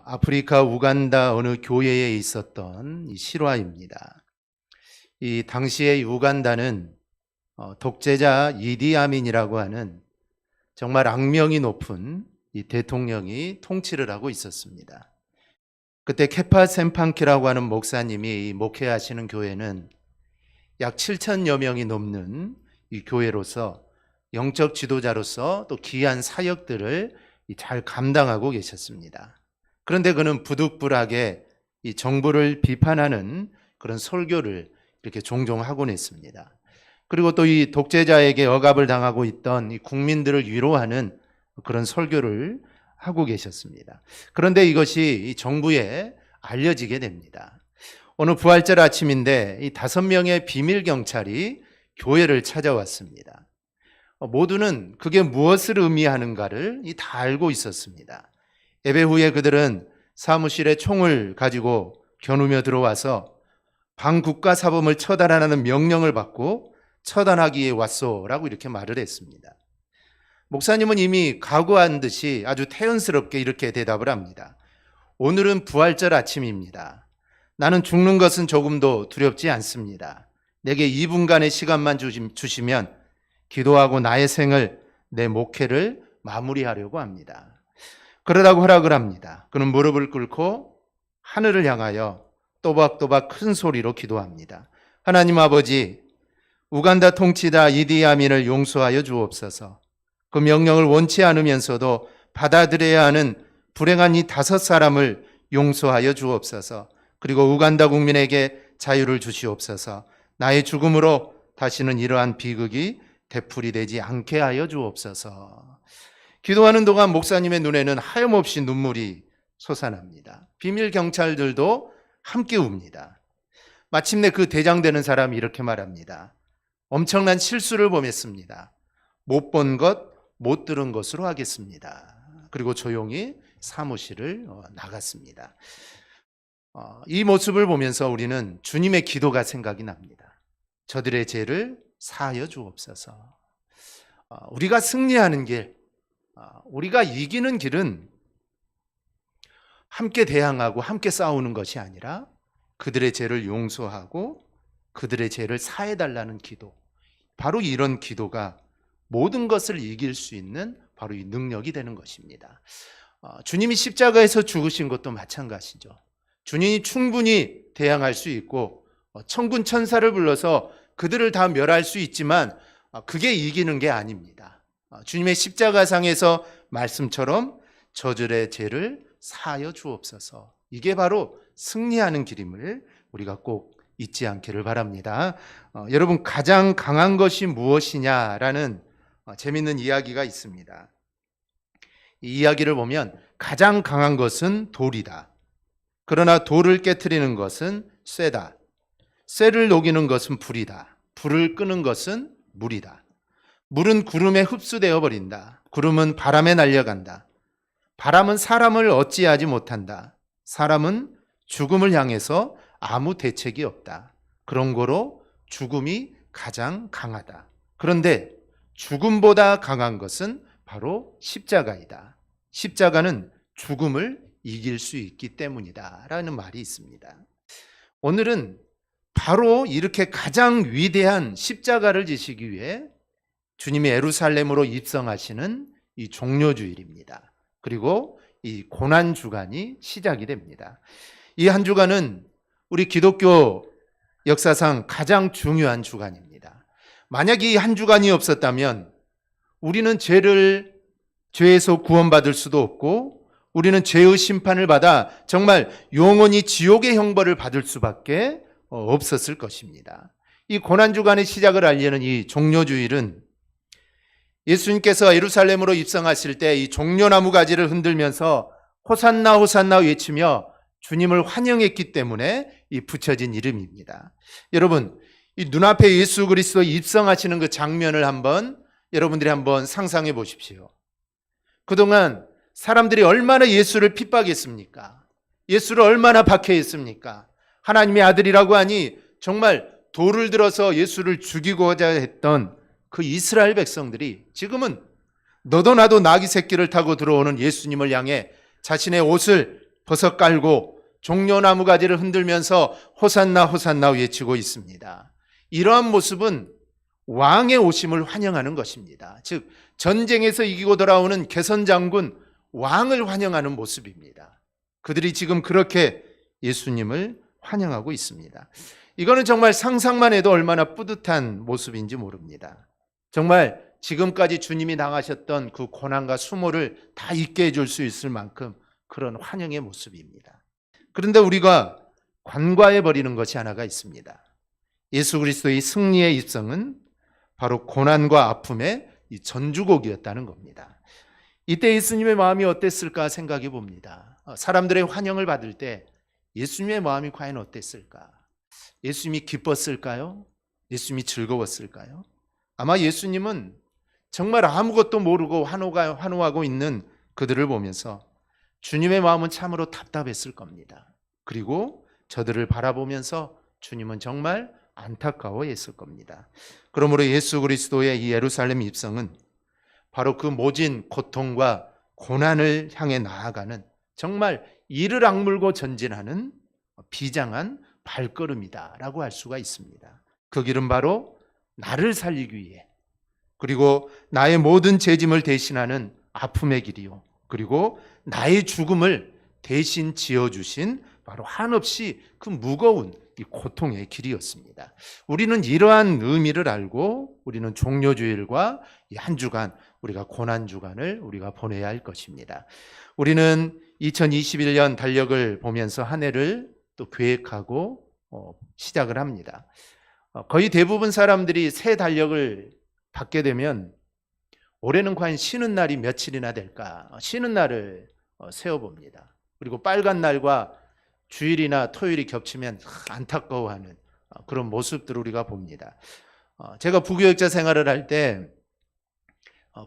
아프리카 우간다 어느 교회에 있었던 이 실화입니다. 이 당시의 우간다는 독재자 이디아민이라고 하는 정말 악명이 높은 이 대통령이 통치를 하고 있었습니다. 그때 케파 셈판키라고 하는 목사님이 목회하시는 교회는 약 7천여 명이 넘는 이 교회로서 영적 지도자로서 또 귀한 사역들을 잘 감당하고 계셨습니다. 그런데 그는 부득불하게 이 정부를 비판하는 그런 설교를 이렇게 종종 하곤 했습니다. 그리고 또 이 독재자에게 억압을 당하고 있던 이 국민들을 위로하는 그런 설교를 하고 계셨습니다. 그런데 이것이 이 정부에 알려지게 됩니다. 어느 부활절 아침인데 이 5명의 비밀 경찰이 교회를 찾아왔습니다. 모두는 그게 무엇을 의미하는가를 다 알고 있었습니다. 예배 후에 그들은 사무실에 총을 가지고 겨누며 들어와서 반국가사범을 처단하라는 명령을 받고 처단하기에 왔소라고 이렇게 말을 했습니다. 목사님은 이미 각오한 듯이 아주 태연스럽게 이렇게 대답을 합니다. 오늘은 부활절 아침입니다. 나는 죽는 것은 조금도 두렵지 않습니다. 내게 2분간의 시간만 주시면 기도하고 나의 생을, 내 목회를 마무리하려고 합니다. 그러라고 허락을 합니다. 그는 무릎을 꿇고 하늘을 향하여 또박또박 큰 소리로 기도합니다. 하나님 아버지, 우간다 통치자 이디아민을 용서하여 주옵소서. 그 명령을 원치 않으면서도 받아들여야 하는 불행한 이 5사람을 용서하여 주옵소서. 그리고 우간다 국민에게 자유를 주시옵소서. 나의 죽음으로 다시는 이러한 비극이 되풀이되지 않게 하여 주옵소서. 기도하는 동안 목사님의 눈에는 하염없이 눈물이 솟아납니다. 비밀 경찰들도 함께 웁니다. 마침내 그 대장되는 사람이 이렇게 말합니다. 엄청난 실수를 범했습니다. 못 본 것, 못 들은 것으로 하겠습니다. 그리고 조용히 사무실을 나갔습니다. 이 모습을 보면서 우리는 주님의 기도가 생각이 납니다. 저들의 죄를 사하여 주옵소서. 우리가 승리하는 길, 우리가 이기는 길은 함께 대항하고 함께 싸우는 것이 아니라 그들의 죄를 용서하고 그들의 죄를 사해달라는 기도, 바로 이런 기도가 모든 것을 이길 수 있는 바로 이 능력이 되는 것입니다. 주님이 십자가에서 죽으신 것도 마찬가지죠. 주님이 충분히 대항할 수 있고 천군 천사를 불러서 그들을 다 멸할 수 있지만 그게 이기는 게 아닙니다. 주님의 십자가상에서 말씀처럼 저들의 죄를 사하여 주옵소서. 이게 바로 승리하는 길임을 우리가 꼭 잊지 않기를 바랍니다. 여러분, 가장 강한 것이 무엇이냐라는 재밌는 이야기가 있습니다. 이 이야기를 보면 가장 강한 것은 돌이다. 그러나 돌을 깨트리는 것은 쇠다. 쇠를 녹이는 것은 불이다. 불을 끄는 것은 물이다. 물은 구름에 흡수되어 버린다. 구름은 바람에 날려간다. 바람은 사람을 어찌하지 못한다. 사람은 죽음을 향해서 아무 대책이 없다. 그런 거로 죽음이 가장 강하다. 그런데 죽음보다 강한 것은 바로 십자가이다. 십자가는 죽음을 이길 수 있기 때문이다 라는 말이 있습니다. 오늘은 바로 이렇게 가장 위대한 십자가를 지시기 위해 주님이 예루살렘으로 입성하시는 이 종료주일입니다. 그리고 이 고난주간이 시작이 됩니다. 이 한 주간은 우리 기독교 역사상 가장 중요한 주간입니다. 만약 이 한 주간이 없었다면 우리는 죄에서 구원받을 수도 없고 우리는 죄의 심판을 받아 정말 영원히 지옥의 형벌을 받을 수밖에 없었을 것입니다. 이 고난주간의 시작을 알리는 이 종료주일은 예수님께서 예루살렘으로 입성하실 때 이 종려나무 가지를 흔들면서 호산나 호산나 외치며 주님을 환영했기 때문에 이 붙여진 이름입니다. 여러분, 이 눈앞에 예수 그리스도 입성하시는 그 장면을 여러분들이 한번 상상해 보십시오. 그동안 사람들이 얼마나 예수를 핍박했습니까? 예수를 얼마나 박해했습니까? 하나님의 아들이라고 하니 정말 돌을 들어서 예수를 죽이고자 했던 그 이스라엘 백성들이 지금은 너도 나도 나귀 새끼를 타고 들어오는 예수님을 향해 자신의 옷을 버섯 깔고 종려나무 가지를 흔들면서 호산나 호산나 외치고 있습니다. 이러한 모습은 왕의 오심을 환영하는 것입니다. 즉 전쟁에서 이기고 돌아오는 개선장군 왕을 환영하는 모습입니다. 그들이 지금 그렇게 예수님을 환영하고 있습니다. 이거는 정말 상상만 해도 얼마나 뿌듯한 모습인지 모릅니다. 정말 지금까지 주님이 당하셨던 그 고난과 수모를 다 잊게 해줄 수 있을 만큼 그런 환영의 모습입니다. 그런데 우리가 간과해버리는 것이 하나가 있습니다. 예수 그리스도의 승리의 입성은 바로 고난과 아픔의 이 전주곡이었다는 겁니다. 이때 예수님의 마음이 어땠을까 생각해 봅니다. 사람들의 환영을 받을 때 예수님의 마음이 과연 어땠을까? 예수님이 기뻤을까요? 예수님이 즐거웠을까요? 아마 예수님은 정말 아무것도 모르고 환호하고 있는 그들을 보면서 주님의 마음은 참으로 답답했을 겁니다. 그리고 저들을 바라보면서 주님은 정말 안타까워했을 겁니다. 그러므로 예수 그리스도의 이 예루살렘 입성은 바로 그 모진 고통과 고난을 향해 나아가는 정말 이를 악물고 전진하는 비장한 발걸음이다라고 할 수가 있습니다. 그 길은 바로 나를 살리기 위해, 그리고 나의 모든 죄짐을 대신하는 아픔의 길이요, 그리고 나의 죽음을 대신 지어주신 바로 한없이 그 무거운 이 고통의 길이었습니다. 우리는 이러한 의미를 알고 우리는 종료주일과 이 한 주간 우리가 고난 주간을 우리가 보내야 할 것입니다. 우리는 2021년 달력을 보면서 한 해를 또 계획하고 시작을 합니다. 거의 대부분 사람들이 새 달력을 받게 되면 올해는 과연 쉬는 날이 며칠이나 될까? 쉬는 날을 세어봅니다. 그리고 빨간 날과 주일이나 토요일이 겹치면 안타까워하는 그런 모습들을 우리가 봅니다. 제가 부교육자 생활을 할 때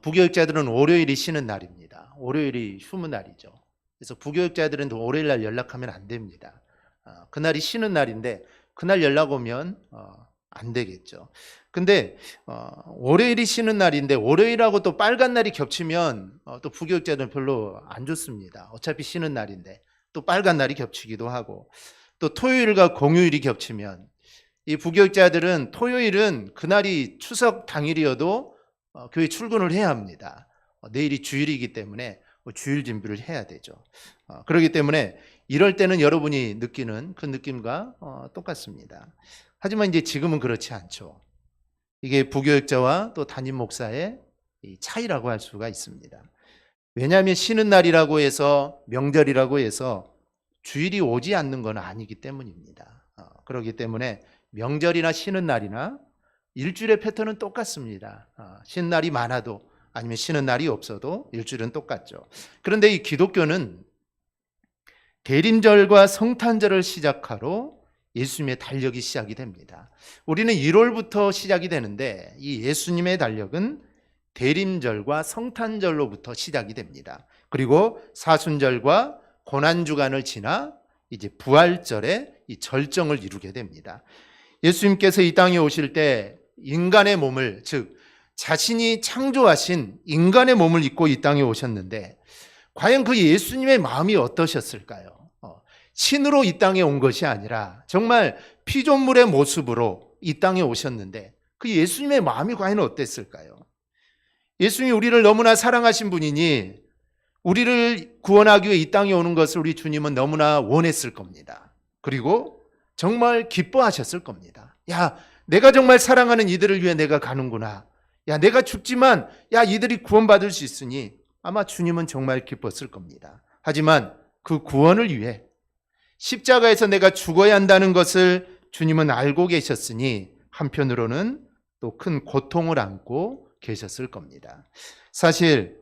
부교육자들은 월요일이 쉬는 날입니다. 월요일이 휴무 날이죠. 그래서 부교육자들은 월요일 날 연락하면 안 됩니다. 그날이 쉬는 날인데 그날 연락 오면 안 되겠죠. 근데 월요일이 쉬는 날인데 월요일하고 또 빨간 날이 겹치면 또 부교육자들은 별로 안 좋습니다. 어차피 쉬는 날인데 또 빨간 날이 겹치기도 하고, 또 토요일과 공휴일이 겹치면 이 부교육자들은 토요일은 그날이 추석 당일이어도 교회 출근을 해야 합니다. 내일이 주일이기 때문에 주일 준비를 해야 되죠. 그렇기 때문에 이럴 때는 여러분이 느끼는 그 느낌과 똑같습니다. 하지만 이제 지금은 그렇지 않죠. 이게 부교육자와 또 담임 목사의 차이라고 할 수가 있습니다. 왜냐하면 쉬는 날이라고 해서, 명절이라고 해서 주일이 오지 않는 건 아니기 때문입니다. 그렇기 때문에 명절이나 쉬는 날이나 일주일의 패턴은 똑같습니다. 쉬는 날이 많아도 아니면 쉬는 날이 없어도 일주일은 똑같죠. 그런데 이 기독교는 대림절과 성탄절을 시작하러 예수님의 달력이 시작이 됩니다. 우리는 1월부터 시작이 되는데 이 예수님의 달력은 대림절과 성탄절로부터 시작이 됩니다. 그리고 사순절과 고난주간을 지나 이제 부활절에 이 절정을 이루게 됩니다. 예수님께서 이 땅에 오실 때 인간의 몸을, 즉 자신이 창조하신 인간의 몸을 입고 이 땅에 오셨는데 과연 그 예수님의 마음이 어떠셨을까요? 신으로 이 땅에 온 것이 아니라 정말 피조물의 모습으로 이 땅에 오셨는데 그 예수님의 마음이 과연 어땠을까요? 예수님이 우리를 너무나 사랑하신 분이니 우리를 구원하기 위해 이 땅에 오는 것을 우리 주님은 너무나 원했을 겁니다. 그리고 정말 기뻐하셨을 겁니다. 야, 내가 정말 사랑하는 이들을 위해 내가 가는구나. 야, 내가 죽지만 야, 이들이 구원받을 수 있으니 아마 주님은 정말 기뻤을 겁니다. 하지만 그 구원을 위해 십자가에서 내가 죽어야 한다는 것을 주님은 알고 계셨으니 한편으로는 또 큰 고통을 안고 계셨을 겁니다. 사실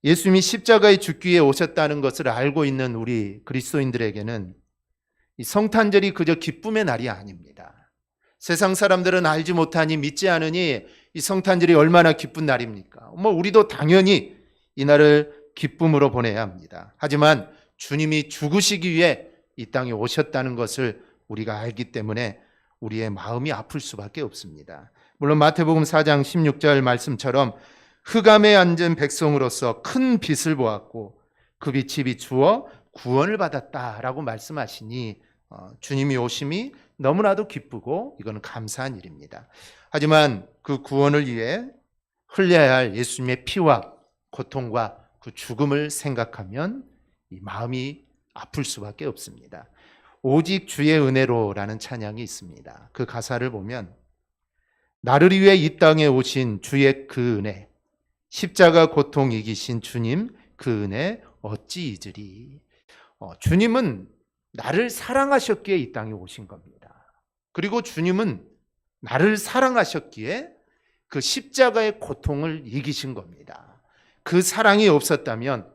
예수님이 십자가에 죽기 위해 오셨다는 것을 알고 있는 우리 그리스도인들에게는 이 성탄절이 그저 기쁨의 날이 아닙니다. 세상 사람들은 알지 못하니 믿지 않으니 이 성탄절이 얼마나 기쁜 날입니까? 우리도 당연히 이 날을 기쁨으로 보내야 합니다. 하지만 주님이 죽으시기 위해 이 땅에 오셨다는 것을 우리가 알기 때문에 우리의 마음이 아플 수밖에 없습니다. 물론 마태복음 4장 16절 말씀처럼 흑암에 앉은 백성으로서 큰 빛을 보았고 그 빛이 비추어 구원을 받았다라고 말씀하시니 주님이 오심이 너무나도 기쁘고 이거는 감사한 일입니다. 하지만 그 구원을 위해 흘려야 할 예수님의 피와 고통과 그 죽음을 생각하면 이 마음이 아플 수밖에 없습니다. 오직 주의 은혜로라는 찬양이 있습니다. 그 가사를 보면 나를 위해 이 땅에 오신 주의 그 은혜, 십자가 고통 이기신 주님 그 은혜 어찌 잊으리. 주님은 나를 사랑하셨기에 이 땅에 오신 겁니다. 그리고 주님은 나를 사랑하셨기에 그 십자가의 고통을 이기신 겁니다. 그 사랑이 없었다면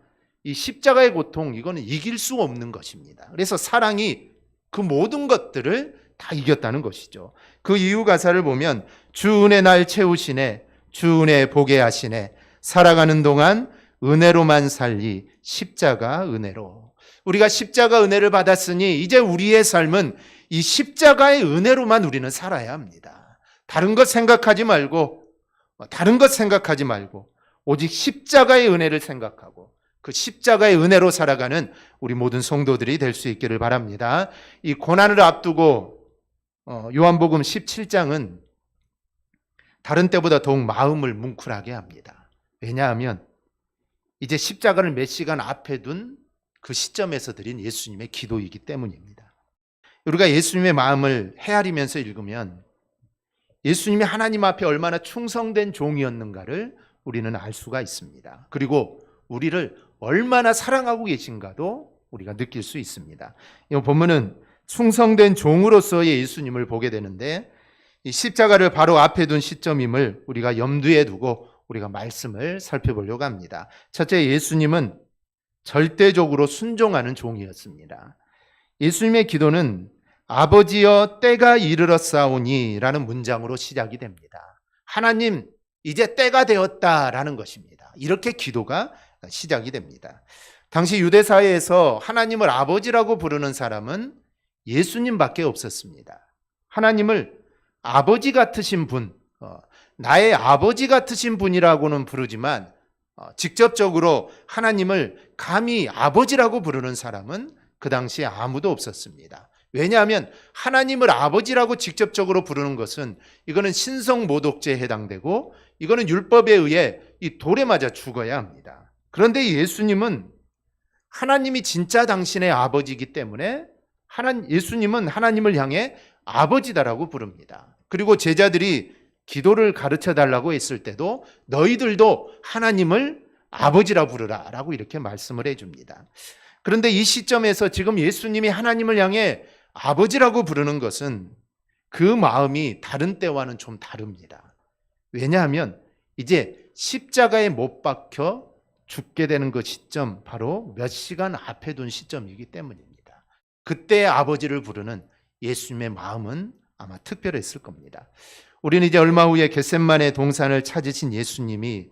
이 십자가의 고통 이거는 이길 수 없는 것입니다. 그래서 사랑이 그 모든 것들을 다 이겼다는 것이죠. 그 이유 가사를 보면 주 은혜 날 채우시네, 주 은혜 보게 하시네, 살아가는 동안 은혜로만 살리, 십자가 은혜로. 우리가 십자가 은혜를 받았으니 이제 우리의 삶은 이 십자가의 은혜로만 우리는 살아야 합니다. 다른 것 생각하지 말고 오직 십자가의 은혜를 생각하고 그 십자가의 은혜로 살아가는 우리 모든 성도들이 될 수 있기를 바랍니다. 이 고난을 앞두고 요한복음 17장은 다른 때보다 더욱 마음을 뭉클하게 합니다. 왜냐하면 이제 십자가를 몇 시간 앞에 둔 그 시점에서 드린 예수님의 기도이기 때문입니다. 우리가 예수님의 마음을 헤아리면서 읽으면 예수님이 하나님 앞에 얼마나 충성된 종이었는가를 우리는 알 수가 있습니다. 그리고 우리를 얼마나 사랑하고 계신가도 우리가 느낄 수 있습니다. 이 본문은 충성된 종으로서의 예수님을 보게 되는데 이 십자가를 바로 앞에 둔 시점임을 우리가 염두에 두고 우리가 말씀을 살펴보려고 합니다. 첫째, 예수님은 절대적으로 순종하는 종이었습니다. 예수님의 기도는 아버지여 때가 이르렀사오니 라는 문장으로 시작이 됩니다. 하나님 이제 때가 되었다라는 것입니다. 이렇게 기도가 시작이 됩니다. 당시 유대 사회에서 하나님을 아버지라고 부르는 사람은 예수님밖에 없었습니다. 하나님을 아버지 같으신 분, 나의 아버지 같으신 분이라고는 부르지만 직접적으로 하나님을 감히 아버지라고 부르는 사람은 그 당시에 아무도 없었습니다. 왜냐하면 하나님을 아버지라고 직접적으로 부르는 것은 이거는 신성모독죄에 해당되고 이거는 율법에 의해 이 돌에 맞아 죽어야 합니다. 그런데 예수님은 하나님이 진짜 당신의 아버지이기 때문에 예수님은 하나님을 향해 아버지다라고 부릅니다. 그리고 제자들이 기도를 가르쳐 달라고 했을 때도 너희들도 하나님을 아버지라 부르라 라고 이렇게 말씀을 해줍니다. 그런데 이 시점에서 지금 예수님이 하나님을 향해 아버지라고 부르는 것은 그 마음이 다른 때와는 좀 다릅니다. 왜냐하면 이제 십자가에 못 박혀 죽게 되는 그 시점, 바로 몇 시간 앞에 둔 시점이기 때문입니다. 그때 아버지를 부르는 예수님의 마음은 아마 특별했을 겁니다. 우리는 이제 얼마 후에 겟셋마네 동산을 찾으신 예수님이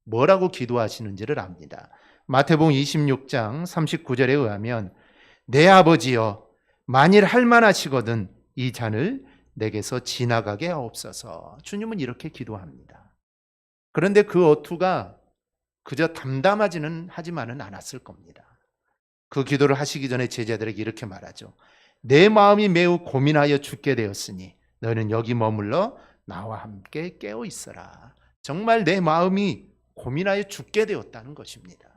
뭐라고 기도하시는지를 압니다. 마태복음 26장 39절에 의하면 내 아버지여 만일 할만하시거든 이 잔을 내게서 지나가게 하옵소서. 주님은 이렇게 기도합니다. 그런데 그 어투가 그저 담담하지는 하지만은 않았을 겁니다. 그 기도를 하시기 전에 제자들에게 이렇게 말하죠. 내 마음이 매우 고민하여 죽게 되었으니 너희는 여기 머물러 나와 함께 깨어 있어라. 정말 내 마음이 고민하여 죽게 되었다는 것입니다.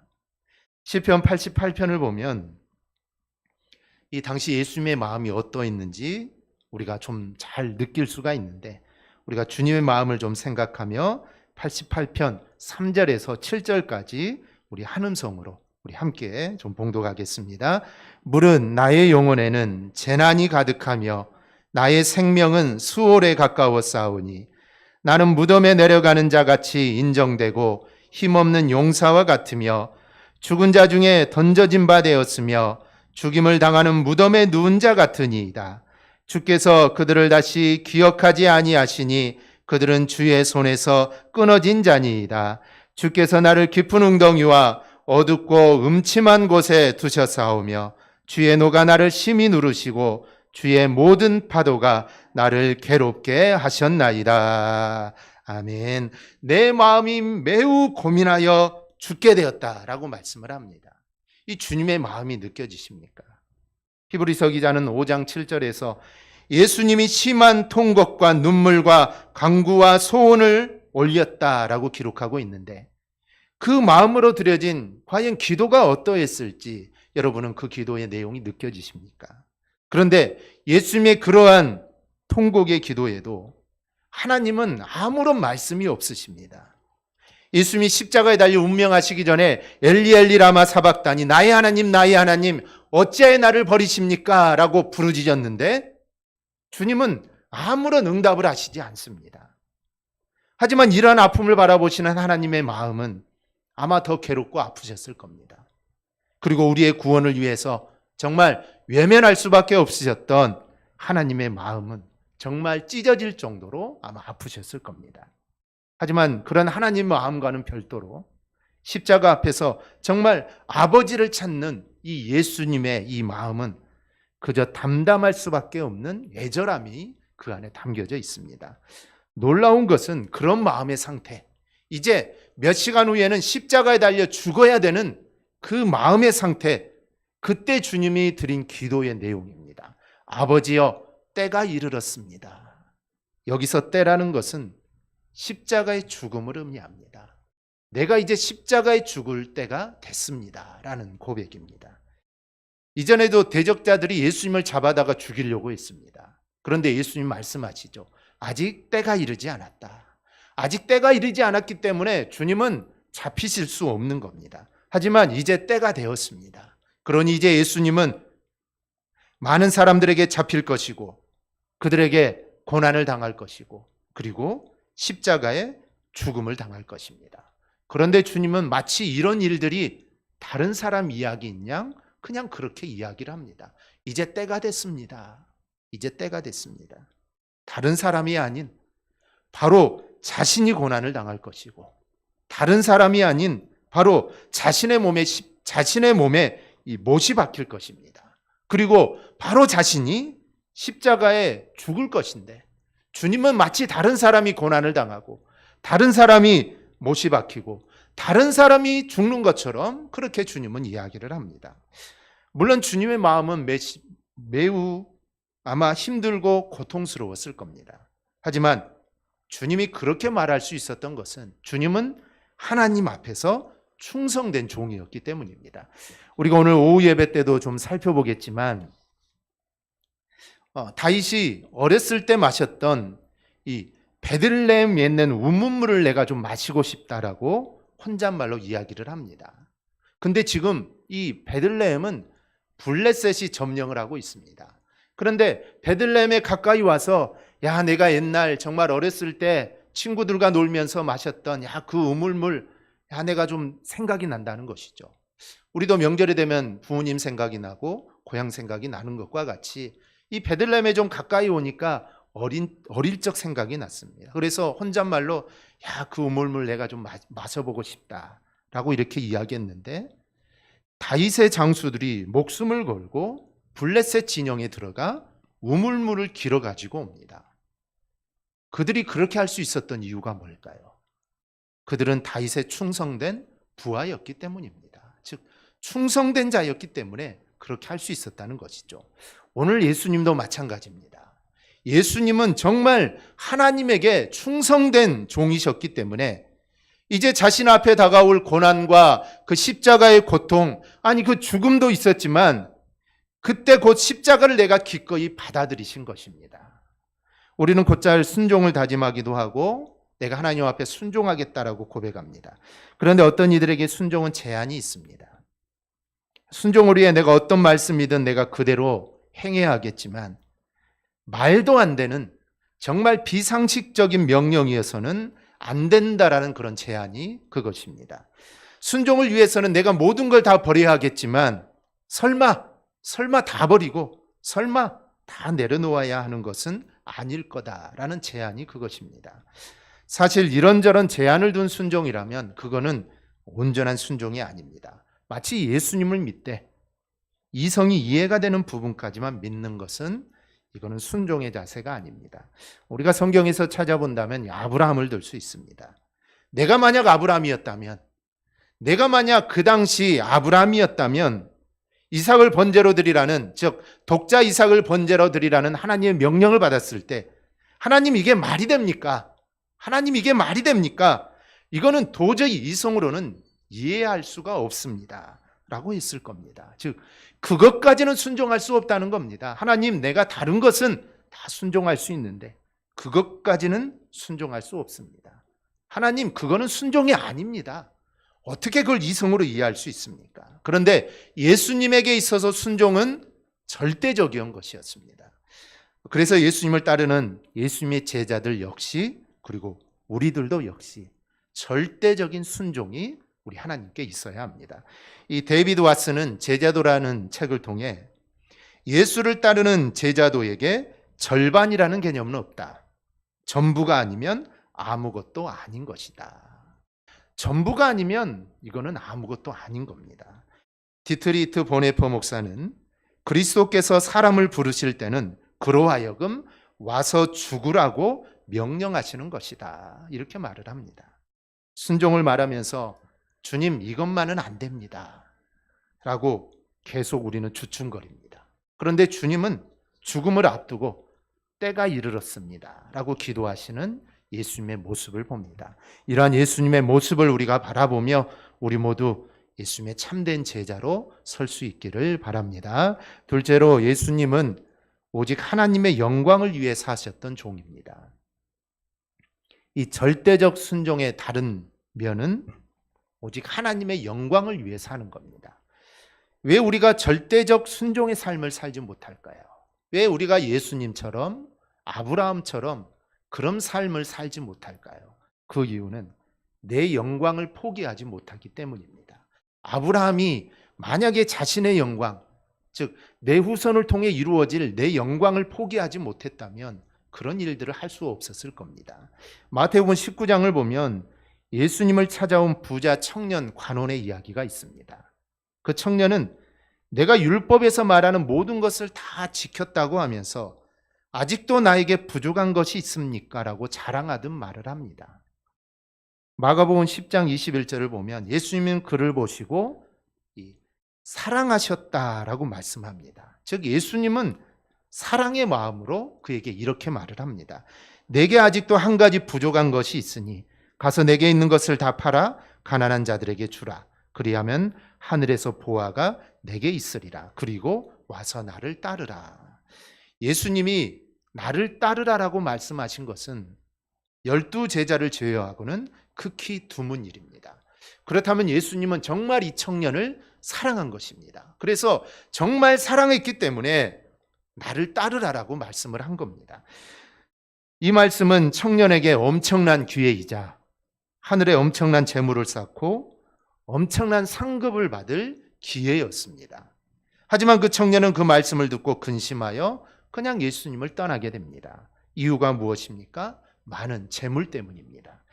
시편 88편을 보면 이 당시 예수님의 마음이 어떠했는지 우리가 좀 잘 느낄 수가 있는데 우리가 주님의 마음을 좀 생각하며 88편 3절에서 7절까지 우리 한음성으로 우리 함께 좀 봉독하겠습니다. 물은 나의 영혼에는 재난이 가득하며 나의 생명은 수월에 가까워 싸우니 나는 무덤에 내려가는 자 같이 인정되고 힘없는 용사와 같으며 죽은 자 중에 던져진 바 되었으며 죽임을 당하는 무덤에 누운 자 같으니이다. 주께서 그들을 다시 기억하지 아니하시니 그들은 주의 손에서 끊어진 자니이다. 주께서 나를 깊은 웅덩이와 어둡고 음침한 곳에 두셨사오며 주의 노가 나를 심히 누르시고 주의 모든 파도가 나를 괴롭게 하셨나이다. 아멘. 내 마음이 매우 고민하여 죽게 되었다라고 말씀을 합니다. 이 주님의 마음이 느껴지십니까? 히브리서 기자는 5장 7절에서 예수님이 심한 통곡과 눈물과 간구와 소원을 올렸다라고 기록하고 있는데, 그 마음으로 드려진 과연 기도가 어떠했을지 여러분은 그 기도의 내용이 느껴지십니까? 그런데 예수님의 그러한 통곡의 기도에도 하나님은 아무런 말씀이 없으십니다. 예수님이 십자가에 달려 운명하시기 전에 엘리 엘리 라마 사박다니, 나의 하나님 어찌하여 나를 버리십니까? 라고 부르짖었는데 주님은 아무런 응답을 하시지 않습니다. 하지만 이러한 아픔을 바라보시는 하나님의 마음은 아마 더 괴롭고 아프셨을 겁니다. 그리고 우리의 구원을 위해서 정말 외면할 수밖에 없으셨던 하나님의 마음은 정말 찢어질 정도로 아마 아프셨을 겁니다. 하지만 그런 하나님 마음과는 별도로 십자가 앞에서 정말 아버지를 찾는 이 예수님의 이 마음은 그저 담담할 수밖에 없는 애절함이 그 안에 담겨져 있습니다. 놀라운 것은 그런 마음의 상태, 이제 몇 시간 후에는 십자가에 달려 죽어야 되는 그 마음의 상태, 그때 주님이 드린 기도의 내용입니다. 아버지여, 때가 이르렀습니다. 여기서 때라는 것은 십자가의 죽음을 의미합니다. 내가 이제 십자가에 죽을 때가 됐습니다 라는 고백입니다. 이전에도 대적자들이 예수님을 잡아다가 죽이려고 했습니다. 그런데 예수님 말씀하시죠. 아직 때가 이르지 않았다. 아직 때가 이르지 않았기 때문에 주님은 잡히실 수 없는 겁니다. 하지만 이제 때가 되었습니다. 그러니 이제 예수님은 많은 사람들에게 잡힐 것이고 그들에게 고난을 당할 것이고 그리고 십자가에 죽음을 당할 것입니다. 그런데 주님은 마치 이런 일들이 다른 사람 이야기인 양 그냥 그렇게 이야기를 합니다. 이제 때가 됐습니다. 이제 때가 됐습니다. 다른 사람이 아닌 바로 자신이 고난을 당할 것이고 다른 사람이 아닌 바로 자신의 몸에 이 못이 박힐 것입니다. 그리고 바로 자신이 십자가에 죽을 것인데 주님은 마치 다른 사람이 고난을 당하고 다른 사람이 못이 박히고 다른 사람이 죽는 것처럼 그렇게 주님은 이야기를 합니다. 물론 주님의 마음은 매우 아마 힘들고 고통스러웠을 겁니다. 하지만 주님이 그렇게 말할 수 있었던 것은 주님은 하나님 앞에서 충성된 종이었기 때문입니다. 우리가 오늘 오후 예배 때도 좀 살펴보겠지만 다윗이 어렸을 때 마셨던 이 베들레헴 맺는 우문물을 내가 좀 마시고 싶다라고 혼잣말로 이야기를 합니다. 근데 지금 이 베들레헴은 블레셋이 점령을 하고 있습니다. 그런데 베들레헴에 가까이 와서 야, 내가 옛날 정말 어렸을 때 친구들과 놀면서 마셨던 그 우물물 내가 좀 생각이 난다는 것이죠. 우리도 명절이 되면 부모님 생각이 나고 고향 생각이 나는 것과 같이 이 베들레헴에 좀 가까이 오니까 어릴 적 생각이 났습니다. 그래서 혼잣말로 그 우물물 내가 좀 마셔보고 싶다라고 이렇게 이야기했는데 다윗의 장수들이 목숨을 걸고 블레셋 진영에 들어가 우물물을 길어 가지고 옵니다. 그들이 그렇게 할 수 있었던 이유가 뭘까요? 그들은 다윗의 충성된 부하였기 때문입니다. 즉 충성된 자였기 때문에 그렇게 할 수 있었다는 것이죠. 오늘 예수님도 마찬가지입니다. 예수님은 정말 하나님에게 충성된 종이셨기 때문에 이제 자신 앞에 다가올 고난과 그 십자가의 고통, 그 죽음도 있었지만 그때 곧 십자가를 내가 기꺼이 받아들이신 것입니다. 우리는 곧잘 순종을 다짐하기도 하고 내가 하나님 앞에 순종하겠다라고 고백합니다. 그런데 어떤 이들에게 순종은 제한이 있습니다. 순종을 위해 내가 어떤 말씀이든 내가 그대로 행해야 하겠지만 말도 안 되는 정말 비상식적인 명령이어서는 안 된다라는 그런 제한이 그것입니다. 순종을 위해서는 내가 모든 걸 다 버려야 하겠지만 설마 다 버리고 설마 다 내려놓아야 하는 것은 아닐 거다라는 제한이 그것입니다. 사실 이런저런 제한을 둔 순종이라면 그거는 온전한 순종이 아닙니다. 마치 예수님을 믿되 이성이 이해가 되는 부분까지만 믿는 것은 이거는 순종의 자세가 아닙니다. 우리가 성경에서 찾아본다면 아브라함을 들 수 있습니다. 내가 만약 아브라함이었다면 내가 만약 그 당시 아브라함이었다면 이삭을 번제로 드리라는, 즉 독자 이삭을 번제로 드리라는 하나님의 명령을 받았을 때 하나님 이게 말이 됩니까? 하나님 이게 말이 됩니까? 이거는 도저히 이성으로는 이해할 수가 없습니다 라고 했을 겁니다. 즉 그것까지는 순종할 수 없다는 겁니다. 하나님, 내가 다른 것은 다 순종할 수 있는데 그것까지는 순종할 수 없습니다. 하나님, 그거는 순종이 아닙니다. 어떻게 그걸 이성으로 이해할 수 있습니까? 그런데 예수님에게 있어서 순종은 절대적인 것이었습니다. 그래서 예수님을 따르는 예수님의 제자들 역시, 그리고 우리들도 역시 절대적인 순종이 우리 하나님께 있어야 합니다. 이 데이비드 왓슨은 제자도라는 책을 통해 예수를 따르는 제자도에게 절반이라는 개념은 없다. 전부가 아니면 아무것도 아닌 것이다. 전부가 아니면 이거는 아무것도 아닌 겁니다. 디트리히트 보네퍼 목사는 그리스도께서 사람을 부르실 때는 그로 하여금 와서 죽으라고 명령하시는 것이다, 이렇게 말을 합니다. 순종을 말하면서 주님, 이것만은 안 됩니다 라고 계속 우리는 주춤거립니다. 그런데 주님은 죽음을 앞두고 때가 이르렀습니다 라고 기도하시는 예수님의 모습을 봅니다. 이러한 예수님의 모습을 우리가 바라보며 우리 모두 예수님의 참된 제자로 설 수 있기를 바랍니다. 둘째로, 예수님은 오직 하나님의 영광을 위해 사셨던 종입니다. 이 절대적 순종의 다른 면은 오직 하나님의 영광을 위해 사는 겁니다. 왜 우리가 절대적 순종의 삶을 살지 못할까요? 왜 우리가 예수님처럼, 아브라함처럼 그런 삶을 살지 못할까요? 그 이유는 내 영광을 포기하지 못하기 때문입니다. 아브라함이 만약에 자신의 영광, 즉 내 후손을 통해 이루어질 내 영광을 포기하지 못했다면 그런 일들을 할 수 없었을 겁니다. 마태복음 19장을 보면 예수님을 찾아온 부자 청년 관원의 이야기가 있습니다. 그 청년은 내가 율법에서 말하는 모든 것을 다 지켰다고 하면서 아직도 나에게 부족한 것이 있습니까? 라고 자랑하듯 말을 합니다. 마가복음 10장 21절을 보면 예수님은 그를 보시고 사랑하셨다라고 말씀합니다. 즉 예수님은 사랑의 마음으로 그에게 이렇게 말을 합니다. 내게 아직도 한 가지 부족한 것이 있으니 가서 내게 있는 것을 다 팔아 가난한 자들에게 주라. 그리하면 하늘에서 보화가 내게 있으리라. 그리고 와서 나를 따르라. 예수님이 나를 따르라라고 말씀하신 것은 12제자를 제외하고는 극히 드문 일입니다. 그렇다면 예수님은 정말 이 청년을 사랑한 것입니다. 그래서 정말 사랑했기 때문에 나를 따르라라고 말씀을 한 겁니다. 이 말씀은 청년에게 엄청난 기회이자 하늘에 엄청난 재물을 쌓고 엄청난 상급을 받을 기회였습니다. 하지만 그 청년은 그 말씀을 듣고 근심하여 그냥 예수님을 떠나게 됩니다. 이유가 무엇입니까? 많은 재물 때문입니다.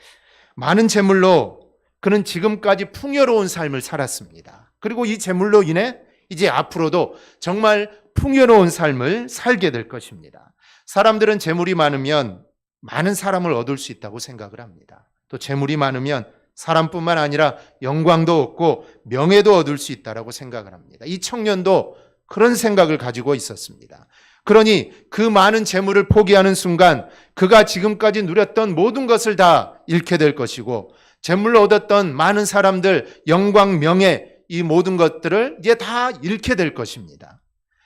많은 재물로 그는 지금까지 풍요로운 삶을 살았습니다. 그리고 이 재물로 인해 이제 앞으로도 정말 풍요로운 삶을 살게 될 것입니다. 사람들은 재물이 많으면 많은 사람을 얻을 수 있다고 생각을 합니다. 또 재물이 많으면 사람뿐만 아니라 영광도 얻고 명예도 얻을 수 있다고 생각을 합니다. 이 청년도 그런 생각을 가지고 있었습니다. 그러니 그 많은 재물을 포기하는 순간 그가 지금까지 누렸던 모든 것을 다 잃게 될 것이고 재물로 얻었던 많은 사람들, 영광, 명예, 이 모든 것들을 이제 다 잃게 될 것입니다.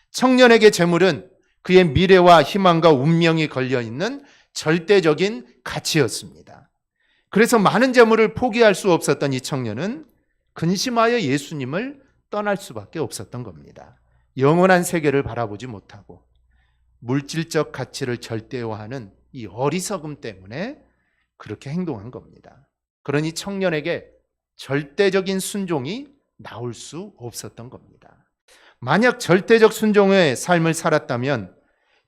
청년에게 재물은 그의 미래와 희망과 운명이 걸려있는 절대적인 가치였습니다. 그래서 많은 재물을 포기할 수 없었던 이 청년은 근심하여 예수님을 떠날 수밖에 없었던 겁니다. 영원한 세계를 바라보지 못하고 물질적 가치를 절대화하는 이 어리석음 때문에 그렇게 행동한 겁니다. 그러니 청년에게 절대적인 순종이 나올 수 없었던 겁니다. 만약 절대적 순종의 삶을 살았다면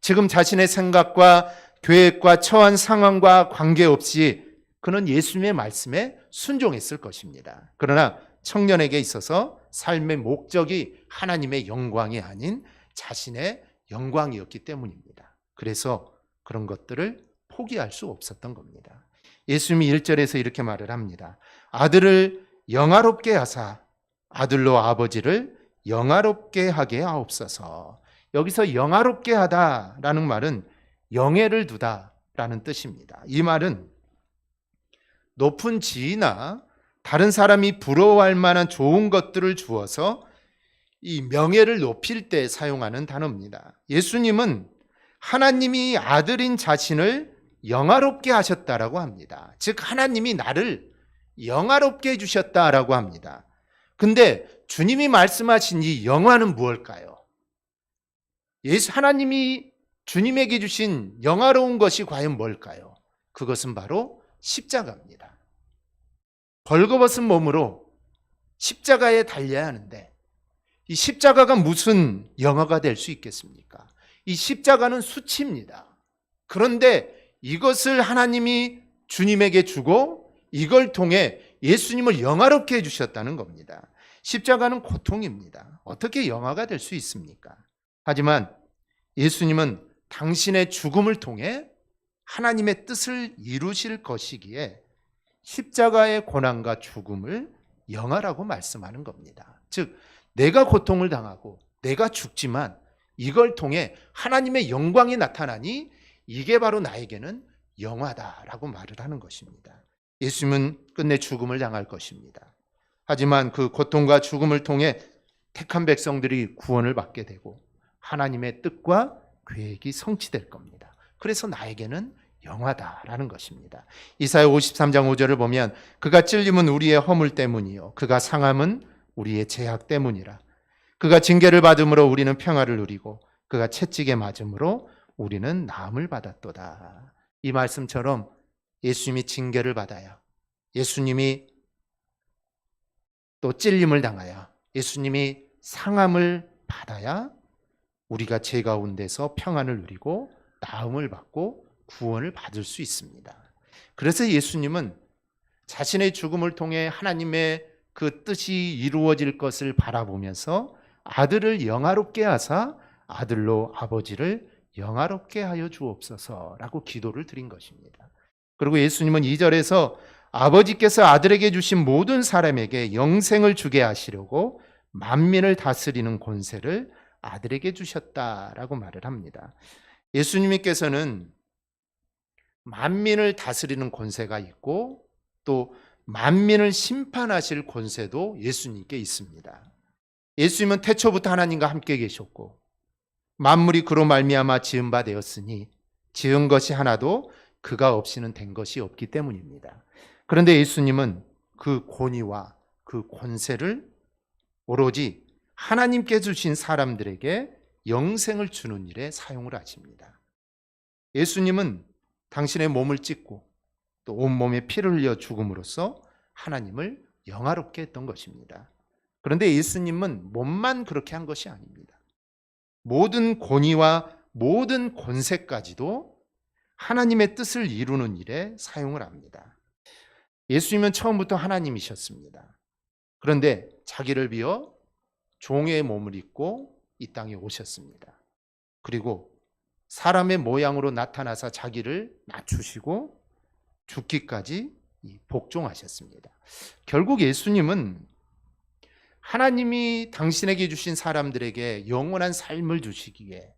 지금 자신의 생각과 계획과 처한 상황과 관계없이 그는 예수님의 말씀에 순종했을 것입니다. 그러나 청년에게 있어서 삶의 목적이 하나님의 영광이 아닌 자신의 영광이었기 때문입니다. 그래서 그런 것들을 포기할 수 없었던 겁니다. 예수님이 1절에서 이렇게 말을 합니다. 아들을 영화롭게 하사 아들로 아버지를 영화롭게 하게 하옵소서. 여기서 영화롭게 하다라는 말은 영예를 두다라는 뜻입니다. 이 말은 높은 지위나 다른 사람이 부러워할 만한 좋은 것들을 주어서 이 명예를 높일 때 사용하는 단어입니다. 예수님은 하나님이 아들인 자신을 영화롭게 하셨다라고 합니다. 즉 하나님이 나를 영화롭게 해주셨다라고 합니다. 근데 주님이 말씀하신 이 영화는 무엇일까요? 하나님이 주님에게 주신 영화로운 것이 과연 뭘까요? 그것은 바로 십자가입니다. 벌거벗은 몸으로 십자가에 달려야 하는데 이 십자가가 무슨 영화가 될 수 있겠습니까? 이 십자가는 수치입니다. 그런데 이것을 하나님이 주님에게 주고 이걸 통해 예수님을 영화롭게 해주셨다는 겁니다. 십자가는 고통입니다. 어떻게 영화가 될 수 있습니까? 하지만 예수님은 당신의 죽음을 통해 하나님의 뜻을 이루실 것이기에 십자가의 고난과 죽음을 영화라고 말씀하는 겁니다. 즉 내가 고통을 당하고 내가 죽지만 이걸 통해 하나님의 영광이 나타나니 이게 바로 나에게는 영화다라고 말을 하는 것입니다. 예수님은 끝내 죽음을 당할 것입니다. 하지만 그 고통과 죽음을 통해 택한 백성들이 구원을 받게 되고 하나님의 뜻과 계획이 성취될 겁니다. 그래서 나에게는 영화다라는 것입니다. 이사야 53장 5절을 보면 그가 찔림은 우리의 허물 때문이요 그가 상함은 우리의 죄악 때문이라. 그가 징계를 받음으로 우리는 평화를 누리고 그가 채찍에 맞음으로 우리는 나음을 받았도다. 이 말씀처럼 예수님이 징계를 받아야, 예수님이 또 찔림을 당하여, 예수님이 상함을 받아야 우리가 죄 가운데서 평안을 누리고 나음을 받고 구원을 받을 수 있습니다. 그래서 예수님은 자신의 죽음을 통해 하나님의 그 뜻이 이루어질 것을 바라보면서 아들을 영화롭게 하사 아들로 아버지를 영화롭게 하여 주옵소서라고 기도를 드린 것입니다. 그리고 예수님은 2절에서 아버지께서 아들에게 주신 모든 사람에게 영생을 주게 하시려고 만민을 다스리는 권세를 아들에게 주셨다라고 말을 합니다. 예수님께서는 만민을 다스리는 권세가 있고 또 만민을 심판하실 권세도 예수님께 있습니다. 예수님은 태초부터 하나님과 함께 계셨고 만물이 그로 말미암아 지은 바 되었으니 지은 것이 하나도 그가 없이는 된 것이 없기 때문입니다. 그런데 예수님은 그 권위와 그 권세를 오로지 하나님께 주신 사람들에게 영생을 주는 일에 사용을 하십니다. 예수님은 당신의 몸을 찢고 또 온몸에 피를 흘려 죽음으로써 하나님을 영화롭게 했던 것입니다. 그런데 예수님은 몸만 그렇게 한 것이 아닙니다. 모든 권위와 모든 권세까지도 하나님의 뜻을 이루는 일에 사용을 합니다. 예수님은 처음부터 하나님이셨습니다. 그런데 자기를 비어 종의 몸을 입고 이 땅에 오셨습니다. 그리고 사람의 모양으로 나타나서 자기를 낮추시고 죽기까지 복종하셨습니다. 결국 예수님은 하나님이 당신에게 주신 사람들에게 영원한 삶을 주시기에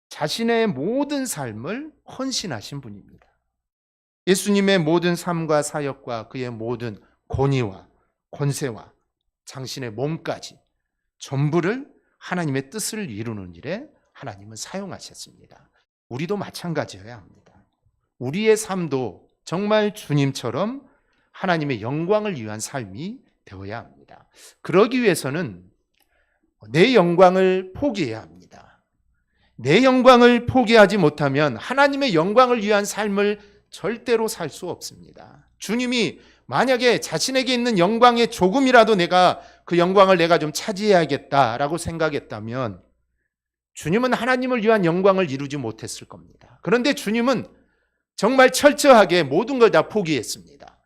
자신의 모든 삶을 헌신하신 분입니다. 예수님의 모든 삶과 사역과 그의 모든 권위와 권세와 당신의 몸까지 전부를 하나님의 뜻을 이루는 일에 하나님은 사용하셨습니다. 우리도 마찬가지여야 합니다. 우리의 삶도 정말 주님처럼 하나님의 영광을 위한 삶이 되어야 합니다. 그러기 위해서는 내 영광을 포기해야 합니다. 내 영광을 포기하지 못하면 하나님의 영광을 위한 삶을 절대로 살 수 없습니다. 주님이 만약에 자신에게 있는 영광의 조금이라도 내가 그 영광을 내가 좀 차지해야겠다라고 생각했다면 주님은 하나님을 위한 영광을 이루지 못했을 겁니다. 그런데 주님은 정말 철저하게 모든 걸 다 포기했습니다.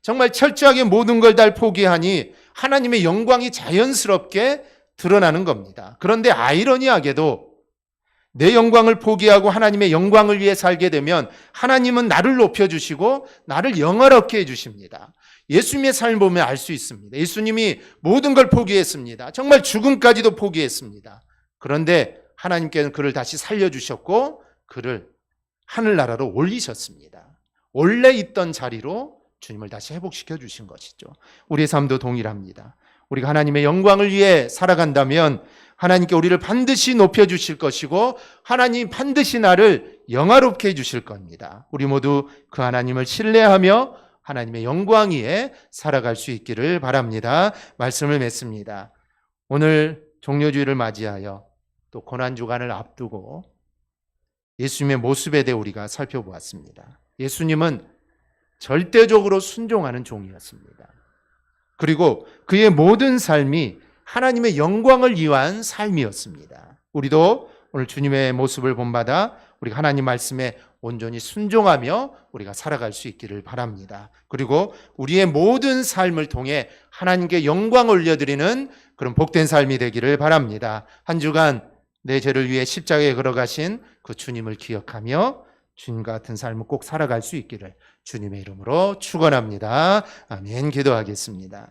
정말 철저하게 모든 걸 다 포기하니 하나님의 영광이 자연스럽게 드러나는 겁니다. 그런데 아이러니하게도 내 영광을 포기하고 하나님의 영광을 위해 살게 되면 하나님은 나를 높여주시고 나를 영화롭게 해주십니다. 예수님의 삶을 보면 알 수 있습니다. 예수님이 모든 걸 포기했습니다. 정말 죽음까지도 포기했습니다. 그런데 하나님께는 그를 다시 살려주셨고 그를 하늘나라로 올리셨습니다. 원래 있던 자리로 주님을 다시 회복시켜 주신 것이죠. 우리의 삶도 동일합니다. 우리가 하나님의 영광을 위해 살아간다면 하나님께 우리를 반드시 높여주실 것이고 하나님 반드시 나를 영화롭게 해주실 겁니다. 우리 모두 그 하나님을 신뢰하며 하나님의 영광 위에 살아갈 수 있기를 바랍니다. 말씀을 맺습니다. 오늘 종료주일을 맞이하여 또 고난주간을 앞두고 예수님의 모습에 대해 우리가 살펴보았습니다. 예수님은 절대적으로 순종하는 종이었습니다. 그리고 그의 모든 삶이 하나님의 영광을 위한 삶이었습니다. 우리도 오늘 주님의 모습을 본받아 우리가 하나님 말씀에 온전히 순종하며 우리가 살아갈 수 있기를 바랍니다. 그리고 우리의 모든 삶을 통해 하나님께 영광 올려드리는 그런 복된 삶이 되기를 바랍니다. 한 주간 내 죄를 위해 십자가에 걸어가신 그 주님을 기억하며 주님 같은 삶을 꼭 살아갈 수 있기를 주님의 이름으로 축원합니다. 아멘. 기도하겠습니다.